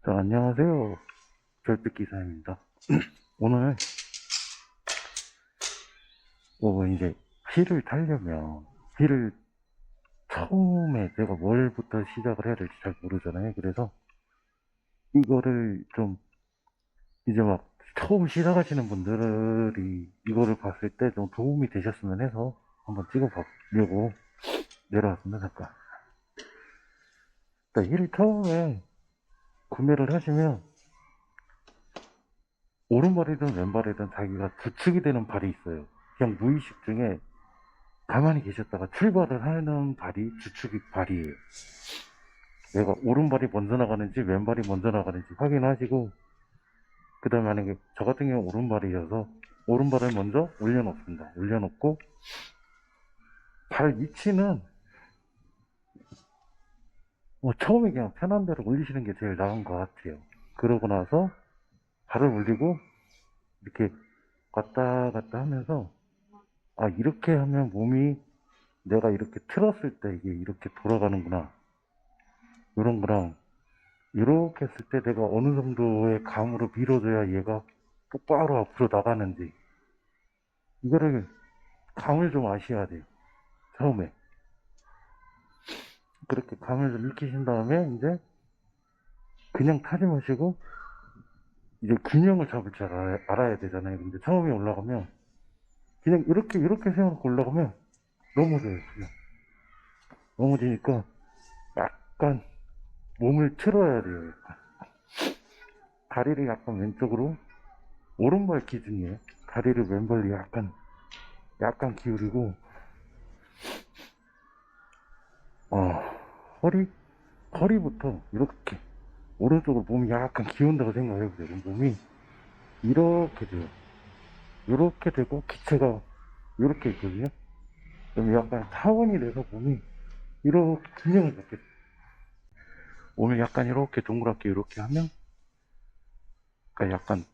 자, 안녕하세요. 별빛 기사입니다. 오늘 이제 힐을 타려면 힐을 처음에 내가 뭘부터 시작을 해야 될지 잘 모르잖아요. 그래서 이거를 좀 이제 막 처음 시작하시는 분들이 이거를 봤을 때 좀 도움이 되셨으면 해서 한번 찍어보려고 내려왔습니다. 잠깐. 일단 힐을 처음에 구매를 하시면 오른발이든 왼발이든 자기가 주축이 되는 발이 있어요. 그냥 무의식 중에 가만히 계셨다가 출발을 하는 발이 주축이 발이에요. 내가 오른발이 먼저 나가는지 왼발이 먼저 나가는지 확인하시고, 그 다음에 만약에 저 같은 경우 오른발이어서 오른발을 먼저 올려놓습니다. 올려놓고 발 위치는 처음에 그냥 편한 대로 올리시는 게 제일 나은 것 같아요. 그러고 나서 발을 올리고 이렇게 왔다 갔다 하면서, 아, 이렇게 하면 몸이 내가 이렇게 틀었을 때 이게 이렇게 돌아가는구나, 이런 거랑, 이렇게 했을 때 내가 어느 정도의 감으로 밀어줘야 얘가 똑바로 앞으로 나가는지, 이거를 감을 좀 아셔야 돼요. 처음에 그렇게 감을 좀 익히신 다음에 이제 그냥 타지 마시고 이제 균형을 잡을 줄 알아야 되잖아요. 근데 처음에 올라가면 그냥 이렇게 세워놓고 올라가면 넘어져요. 그냥 넘어지니까 약간 몸을 틀어야 돼요. 약간. 다리를 약간 왼쪽으로, 오른발 기준이에요. 다리를 왼발로 약간 기울이고, 어, 허리 허리부터 이렇게 오른쪽으로 몸이 약간 기운다고 생각해보세요. 몸이 이렇게 돼요. 이렇게 되고 기체가 이렇게 있거든요. 그럼 약간 타원이 돼서 몸이 이렇게 균형을 잡게 돼요. 몸을 약간 이렇게 동그랗게 이렇게 하면, 그러니까 약간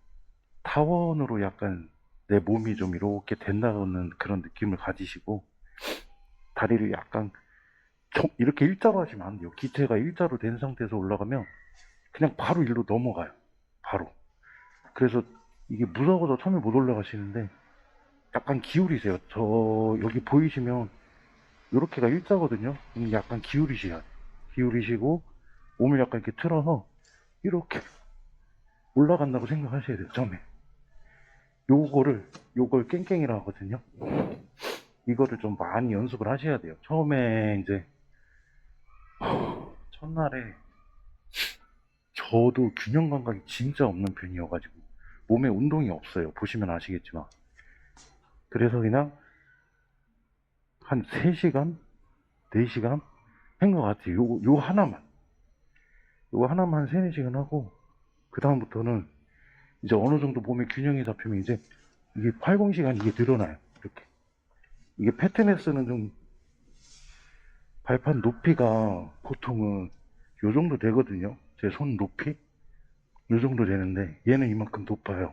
타원으로 약간 내 몸이 좀 이렇게 된다는 그런 느낌을 가지시고, 다리를 약간 이렇게 일자로 하시면 안 돼요. 기체가 일자로 된 상태에서 올라가면 그냥 바로 일로 넘어가요. 바로. 그래서 이게 무서워서 처음에 못 올라가시는데 약간 기울이세요. 저 여기 보이시면 요렇게가 일자거든요. 약간 기울이셔야 돼요. 기울이시고 몸을 약간 이렇게 틀어서 이렇게 올라간다고 생각하셔야 돼요. 처음에 요걸 깽깽이라고 하거든요. 이거를 좀 많이 연습을 하셔야 돼요. 처음에 이제 첫날에 저도 균형 감각이 진짜 없는 편이어가지고 몸에 운동이 없어요. 보시면 아시겠지만. 그래서 그냥 한 3시간 4시간 한 것 같아요. 요거 하나만 한 3, 4시간 하고, 그 다음부터는 이제 어느 정도 몸의 균형이 잡히면 이제 이게 활공시간이 이게 늘어나요. 이렇게. 이게 패트네스는 좀 발판 높이가 보통은 요 정도 되거든요. 제 손 높이? 요 정도 되는데 얘는 이만큼 높아요.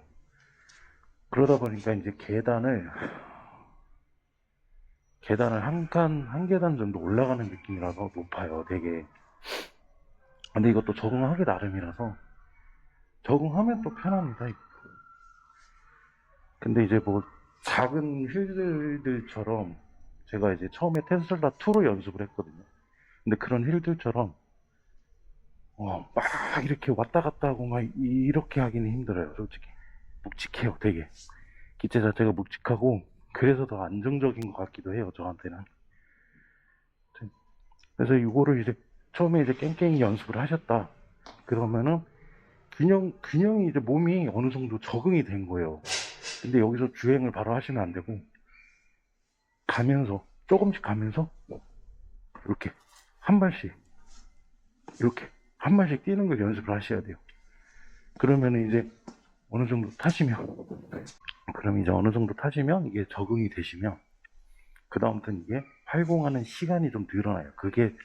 그러다 보니까 이제 계단을 한 계단 정도 올라가는 느낌이라서 높아요, 되게. 근데 이것도 적응하기 나름이라서 적응하면 또 편합니다. 근데 이제 뭐 작은 휠들처럼, 제가 이제 처음에 테슬라 2로 연습을 했거든요. 근데 그런 휠들처럼 막 이렇게 왔다 갔다 하고 막 이렇게 하기는 힘들어요, 솔직히. 묵직해요, 되게. 기체 자체가 묵직하고, 그래서 더 안정적인 것 같기도 해요, 저한테는. 그래서 이거를 이제 처음에 이제 깽깽이 연습을 하셨다. 그러면은 균형이 이제 몸이 어느 정도 적응이 된 거예요. 근데 여기서 주행을 바로 하시면 안 되고, 가면서, 조금씩 가면서, 이렇게, 한 발씩, 이렇게, 한 발씩 뛰는 걸 연습을 하셔야 돼요. 그러면 이제 어느 정도 타시면, 그럼 이제 어느 정도 타시면, 이게 적응이 되시면, 그다음부터는 이게 활공하는 시간이 좀 늘어나요. 그게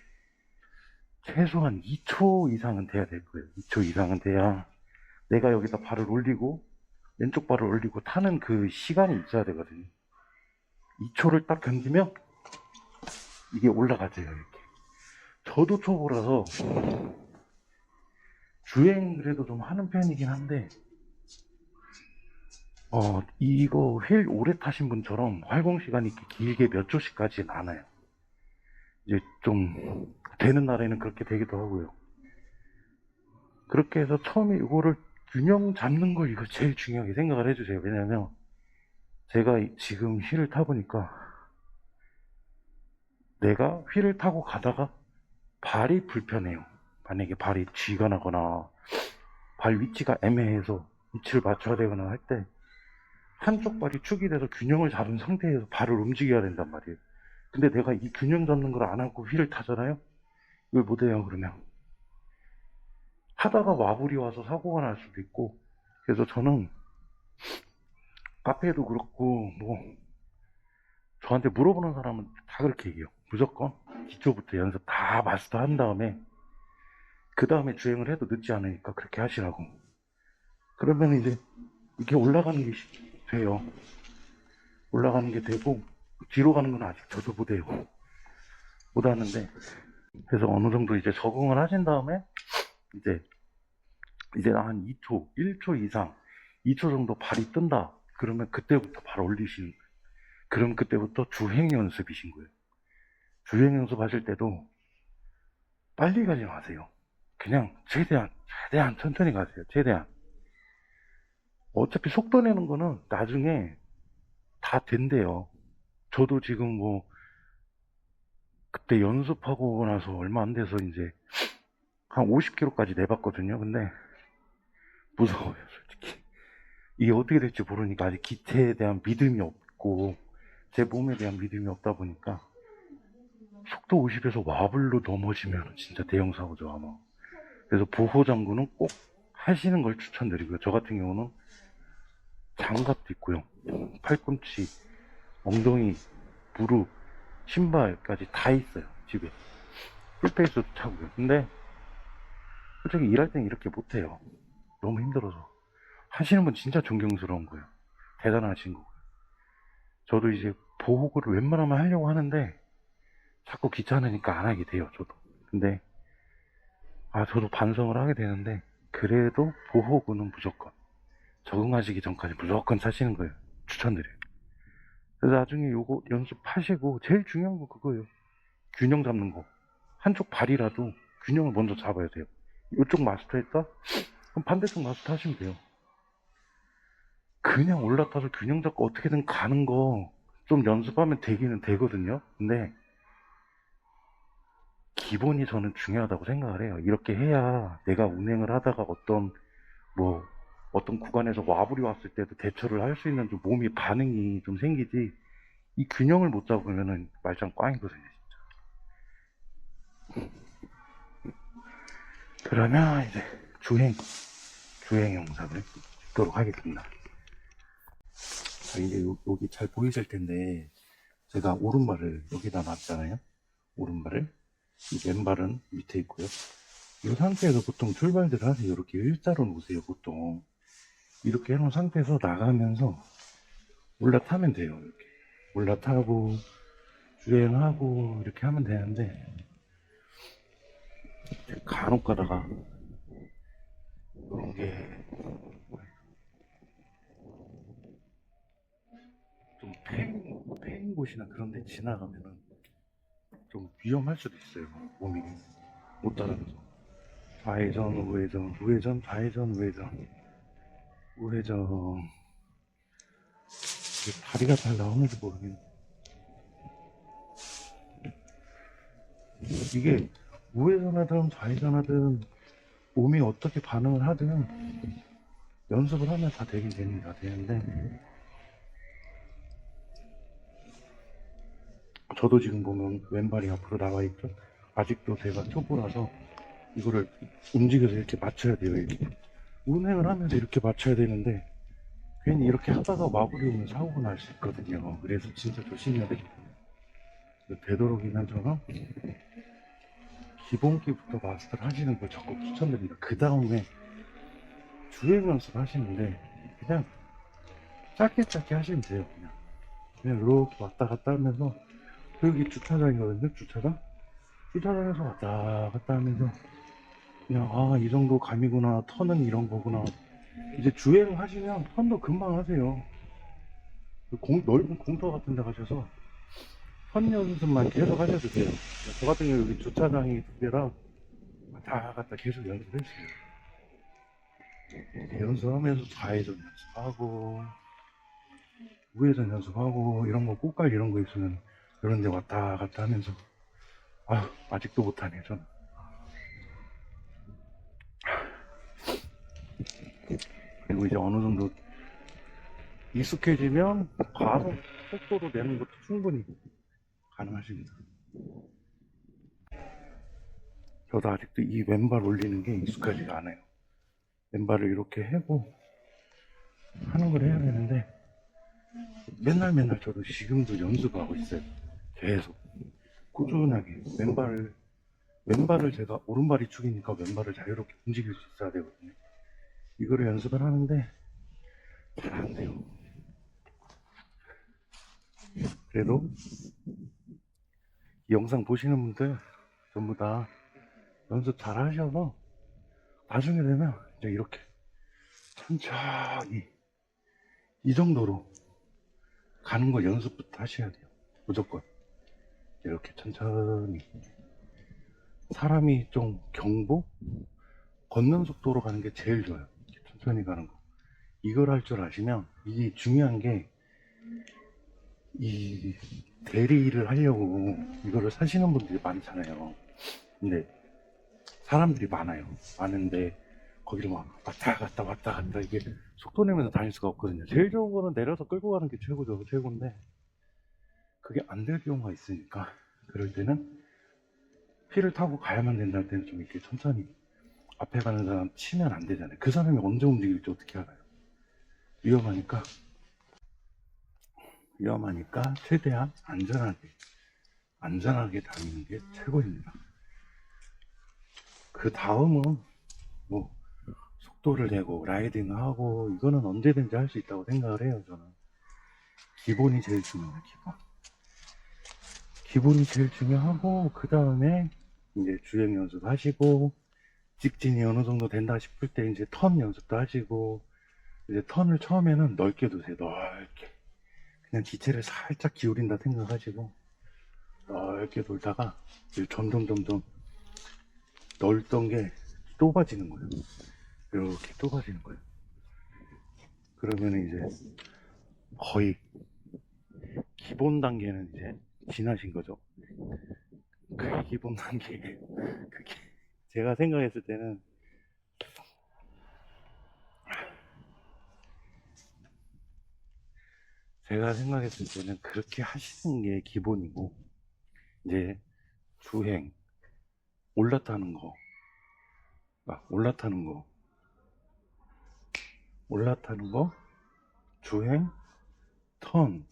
최소한 2초 이상은 돼야 될 거예요. 2초 이상은 돼야 내가 여기다 발을 올리고, 왼쪽 발을 올리고 타는 그 시간이 있어야 되거든요. 2초를 딱 견디면 이게 올라가져요, 이렇게. 저도 초보라서 주행 그래도 좀 하는 편이긴 한데, 이거 휠 오래 타신 분처럼 활공 시간이 이렇게 길게 몇 초씩까지는 않아요. 이제 좀 되는 날에는 그렇게 되기도 하고요. 그렇게 해서 처음에 이거를 균형 잡는 걸 이거 제일 중요하게 생각을 해주세요. 왜냐면 제가 지금 휠을 타보니까 내가 휠을 타고 가다가 발이 불편해요. 만약에 발이 쥐가 나거나 발 위치가 애매해서 위치를 맞춰야 되거나 할 때 한쪽 발이 축이 돼서 균형을 잡은 상태에서 발을 움직여야 된단 말이에요. 근데 내가 이 균형 잡는 걸 안 하고 휠을 타잖아요? 이걸 못해요, 그러면. 하다가 와불이 와서 사고가 날 수도 있고. 그래서 저는 카페에도 그렇고, 뭐, 저한테 물어보는 사람은 다 그렇게 얘기해요. 무조건 기초부터 연습 다 마스터 한 다음에, 그 다음에 주행을 해도 늦지 않으니까 그렇게 하시라고. 그러면 이제 이게 올라가는 게 돼요. 올라가는 게 되고, 뒤로 가는 건 아직 저도 못해요. 못 하는데. 그래서 어느 정도 이제 적응을 하신 다음에, 이제 한 2초, 1초 이상, 2초 정도 발이 뜬다. 그러면 그때부터 발 올리신, 그럼 그때부터 주행 연습이신 거예요. 주행 연습하실 때도 빨리 가지 마세요. 그냥 최대한 천천히 가세요. 최대한. 어차피 속도 내는 거는 나중에 다 된대요. 저도 지금 뭐, 그때 연습하고 나서 얼마 안 돼서 이제 한 50km까지 내봤거든요. 근데 무서워요, 솔직히. 이게 어떻게 될지 모르니까 아직 기체에 대한 믿음이 없고 제 몸에 대한 믿음이 없다 보니까 속도 50에서 와블로 넘어지면 진짜 대형 사고죠 아마. 그래서 보호 장구는 꼭 하시는 걸 추천드리고요. 저 같은 경우는 장갑도 있고요. 팔꿈치, 엉덩이, 무릎, 신발까지 다 있어요 집에. 풀페이스도 차고요. 근데 솔직히 일할 땐 이렇게 못해요. 너무 힘들어서. 하시는 분 진짜 존경스러운 거예요. 대단하신 거고요. 저도 이제 보호구를 웬만하면 하려고 하는데 자꾸 귀찮으니까 안 하게 돼요, 저도. 근데, 저도 반성을 하게 되는데, 그래도 보호구는 무조건, 적응하시기 전까지 무조건 사시는 거예요. 추천드려요. 그래서 나중에 요거 연습하시고, 제일 중요한 거 그거예요. 균형 잡는 거. 한쪽 발이라도 균형을 먼저 잡아야 돼요. 이쪽 마스터 했다? 그럼 반대쪽 마스터 하시면 돼요. 그냥 올라타서 균형 잡고 어떻게든 가는 거 좀 연습하면 되기는 되거든요. 근데 기본이 저는 중요하다고 생각을 해요. 이렇게 해야 내가 운행을 하다가 뭐, 어떤 구간에서 와불이 왔을 때도 대처를 할 수 있는 좀 몸이 반응이 좀 생기지, 이 균형을 못 잡으면은 말짱 꽝이거든요, 진짜. 그러면 이제 주행 영상을 찍도록 하겠습니다. 자, 이제 여기 잘 보이실 텐데, 제가 오른발을 여기다 놨잖아요. 오른발을. 이 왼발은 밑에 있고요. 이 상태에서 보통 출발들을 하세요. 이렇게 일자로 놓으세요, 보통. 이렇게 해놓은 상태에서 나가면서 올라타면 돼요. 이렇게 올라타고 주행하고 이렇게 하면 되는데 간혹 가다가 이런 게 좀 패인 곳이나 그런 데 지나가면은 좀 위험할 수도 있어요. 몸이 못 따라가서 좌회전 우회전 우회전 좌회전 우회전 우회전. 이게 다리가 잘 나오는지 모르겠네. 이게 우회전하든 좌회전하든 몸이 어떻게 반응을 하든 연습을 하면 다 되긴 됩니다. 되는데 저도 지금 보면 왼발이 앞으로 나와 있죠. 아직도 제가 초보라서 이거를 움직여서 이렇게 맞춰야 돼요. 이렇게 운행을 하면서 이렇게 맞춰야 되는데 괜히 이렇게 하다가 마무리 오면 사고가 날 수 있거든요. 그래서 진짜 조심해야 돼요. 되도록이면 저는 기본기부터 마스터를 하시는 걸 적극 추천드립니다. 그 다음에 주행 연습 하시는데 그냥 짧게 하시면 돼요. 그냥 이렇게 왔다 갔다 하면서, 여기 주차장이거든요. 주차장에서 왔다 갔다 하면서 그냥, 아, 이 정도 감이구나. 턴은 이런 거구나. 이제 주행 하시면 턴도 금방 하세요. 넓은 공터 같은 데 가셔서 턴 연습만 계속 하셔도 돼요. 저 같은 경우 여기 주차장이 두 개라 왔다 갔다 계속 연습했어요. 연습하면서 좌회전 연습하고, 우회전 연습하고, 이런 거, 꽃갈 이런 거 있으면 이런 데 왔다 갔다 하면서, 아, 아직도 못하네, 저는. 그리고 이제 어느 정도 익숙해지면 가속 속도로 내는 것도 충분히 가능하십니다. 저도 아직도 이 왼발 올리는 게 익숙하지가 않아요. 왼발을 이렇게 하고 하는 걸 해야 되는데 맨날 저도 지금도 연습하고 있어요. 계속 꾸준하게 왼발을 제가 오른발이 축이니까 왼발을 자유롭게 움직일 수 있어야 되거든요. 이거를 연습을 하는데 잘 안 돼요. 그래도 이 영상 보시는 분들 전부 다 연습 잘 하셔서 나중에 되면 이제 이렇게 천천히 이 정도로 가는 거 연습부터 하셔야 돼요. 무조건 이렇게 천천히 사람이 좀 경보 걷는 속도로 가는 게 제일 좋아요. 이렇게 천천히 가는 거. 이걸 할 줄 아시면 이게 중요한 게 이 대리를 하려고 이거를 사시는 분들이 많잖아요. 근데 사람들이 많은데 거기를 막 왔다 갔다 이게 속도 내면서 다닐 수가 없거든요. 제일 좋은 거는 내려서 끌고 가는 게 최고인데 그게 안 될 경우가 있으니까 그럴 때는 피를 타고 가야만 된다는 때는 좀 이렇게 천천히 앞에 가는 사람 치면 안 되잖아요. 그 사람이 언제 움직일지 어떻게 알아요? 위험하니까 최대한 안전하게 다니는 게 최고입니다. 그 다음은 뭐 속도를 내고 라이딩하고 이거는 언제든지 할 수 있다고 생각을 해요. 저는 기본이 제일 중요해요. 기본이 제일 중요하고 그 다음에 이제 주행 연습하시고 직진이 어느 정도 된다 싶을 때 이제 턴 연습도 하시고 이제 턴을 처음에는 넓게 두세요. 넓게 그냥 기체를 살짝 기울인다 생각하시고 넓게 돌다가 이제 점점 넓던 게 좁아지는 거예요. 이렇게 좁아지는 거예요. 그러면 이제 거의 기본 단계는 이제 지나신 거죠. 그게 기본 단계예요. 그게 제가 생각했을 때는 그렇게 하시는 게 기본이고 이제 주행 올라타는 거 올라타는 거 주행 턴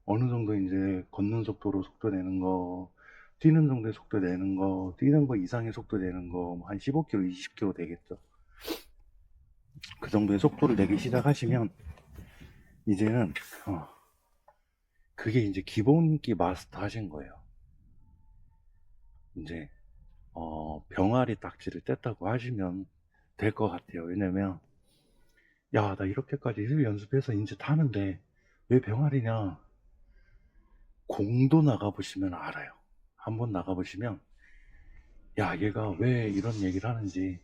어느 정도 이제 걷는 속도로 속도 내는 거 뛰는 정도의 속도 내는 거 뛰는 거 이상의 속도 내는 거 한 15km 20km 되겠죠. 그 정도의 속도를 내기 시작하시면 이제는 그게 이제 기본기 마스터 하신 거예요. 이제 병아리 딱지를 뗐다고 하시면 될 것 같아요. 왜냐면 야 나 이렇게까지 힐 연습해서 이제 타는데 왜 병아리냐. 공도 나가보시면 알아요. 한번 나가보시면 야 얘가 왜 이런 얘기를 하는지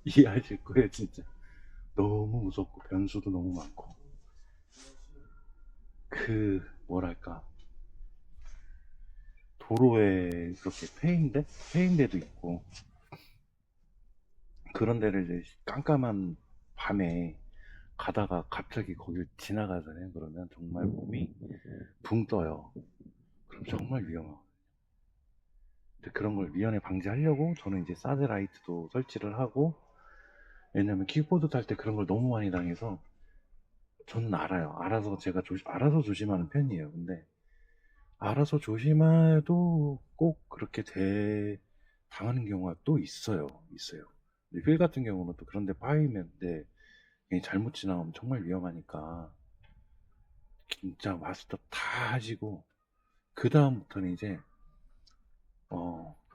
이해하실 거예요. 진짜 너무 무섭고 변수도 너무 많고 그 뭐랄까 도로에 그렇게 페인데도 있고 그런 데를 이제 깜깜한 밤에 가다가 갑자기 거길 지나가잖아요. 그러면 정말 몸이 붕 떠요. 그럼 정말 위험하고 그런 걸 미연에 방지하려고 저는 이제 사드라이트도 설치를 하고 왜냐면 킥보드 탈 때 그런 걸 너무 많이 당해서 저는 알아요. 알아서 조심하는 편이에요. 근데 알아서 조심해도 꼭 그렇게 당하는 경우가 또 있어요. 근데 휠 같은 경우는 또 그런데 파이면 잘못 지나가면 정말 위험하니까 진짜 마스터 다 하시고 그 다음부터는 이제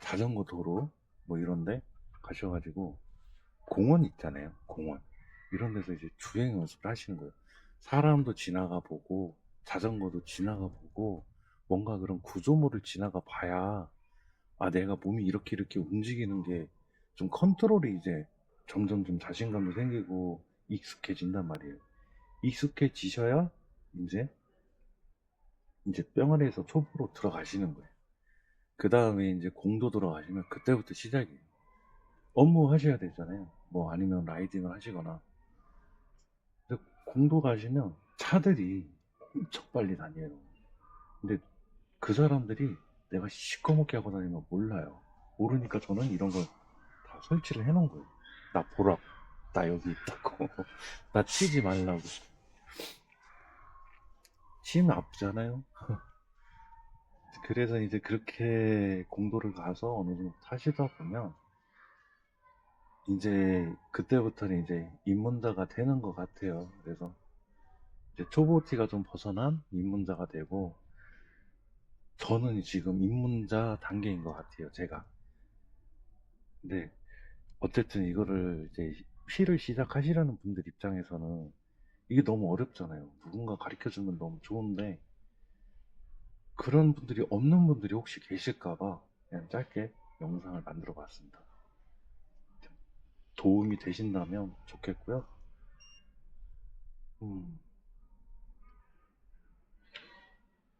자전거 도로 뭐 이런데 가셔가지고 공원 있잖아요. 공원. 이런 데서 이제 주행 연습을 하시는 거예요. 사람도 지나가 보고 자전거도 지나가 보고 뭔가 그런 구조물을 지나가 봐야 아 내가 몸이 이렇게 이렇게 움직이는 게 좀 컨트롤이 이제 점점 좀 자신감도 생기고 익숙해진단 말이에요. 익숙해지셔야 이제 병아리에서 초보로 들어가시는 거예요. 그 다음에 이제 공도 들어가시면 그때부터 시작이에요. 업무 하셔야 되잖아요. 뭐 아니면 라이딩을 하시거나. 근데 공도 가시면 차들이 엄청 빨리 다녀요. 근데 그 사람들이 내가 시커멓게 하고 다니면 몰라요. 모르니까 저는 이런 걸 다 설치를 해놓은 거예요. 나 보라고. 나 여기 있다고. 나 치지 말라고. 치면 아프잖아요. 그래서 이제 그렇게 공도를 가서 어느 정도 타시다 보면 이제 그때부터는 이제 입문자가 되는 것 같아요. 그래서 이제 초보 티가 좀 벗어난 입문자가 되고 저는 지금 입문자 단계인 것 같아요. 제가. 근데 어쨌든 이거를 이제 휠을 시작하시려는 분들 입장에서는 이게 너무 어렵잖아요. 누군가 가르쳐 주면 너무 좋은데 그런 분들이 없는 분들이 혹시 계실까봐 그냥 짧게 영상을 만들어 봤습니다. 도움이 되신다면 좋겠고요. 음,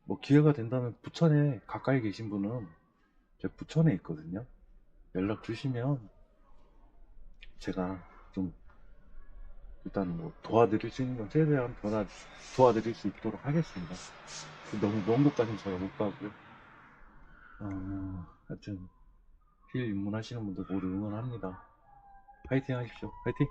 뭐 기회가 된다면 부천에 가까이 계신 분은 제가 부천에 있거든요. 연락 주시면 제가 좀 일단 뭐 도와드릴 수 있는 건 최대한 도와드릴 수 있도록 하겠습니다. 너무 먼 곳까지는 제가 못 가고요. 하여튼 휠 입문하시는 분들 모두 응원합니다. 파이팅 하십시오. 파이팅!